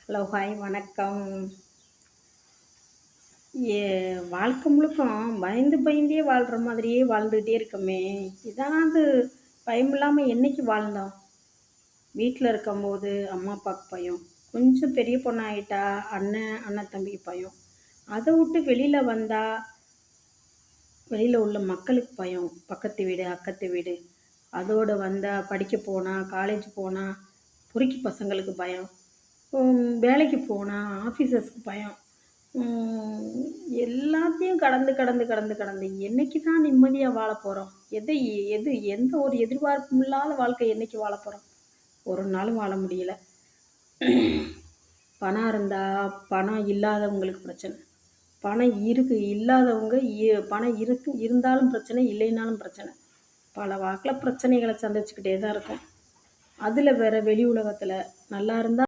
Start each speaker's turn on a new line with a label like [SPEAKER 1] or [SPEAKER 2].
[SPEAKER 1] Hello, hi, வணக்கம். ஏ வாழ்க்கை முழுக்கும் பயந்து பயந்தே வாழ்கிற மாதிரியே வாழ்ந்துகிட்டே இருக்கோமே. ஏதாவது பயமில்லாமல் என்னைக்கு வாழ்ந்தோம்? வீட்டில் இருக்கும்போது அம்மா அப்பாவுக்கு பயம், கொஞ்சம் பெரிய பொண்ணாயிட்டா அண்ணன் அண்ணன் தம்பிக்கு பயம், அதை விட்டு வெளியில் வந்தால் வெளியில் உள்ள மக்களுக்கு பயம், பக்கத்து வீடு அக்கத்து வீடு, அதோடு வந்தால் படிக்க போனால் காலேஜ் போனால் பொறுக்கி பசங்களுக்கு பயம், வேலைக்கு போனால் ஆஃபீஸர்ஸ்க்கு பயம். எல்லாத்தையும் கடந்து கடந்து கடந்து கடந்து என்னைக்கு தான் நிம்மதியாக வாழ போகிறோம்? எந்த ஒரு எதிர்பார்ப்பும் இல்லாத வாழ்க்கை என்னைக்கு வாழ போகிறோம்? ஒரு நாளும் வாழ முடியல. பணம் இருந்தால் பணம் இல்லாதவங்களுக்கு பிரச்சனை, பணம் இல்லாதவங்க பணம் இருந்தாலும் பிரச்சனை, இல்லைனாலும் பிரச்சனை. பல வாக்கில் பிரச்சனைகளை சந்திச்சுக்கிட்டே தான் இருக்கும். அதில் வேற வெளி உலகத்தில் நல்லா இருந்தால்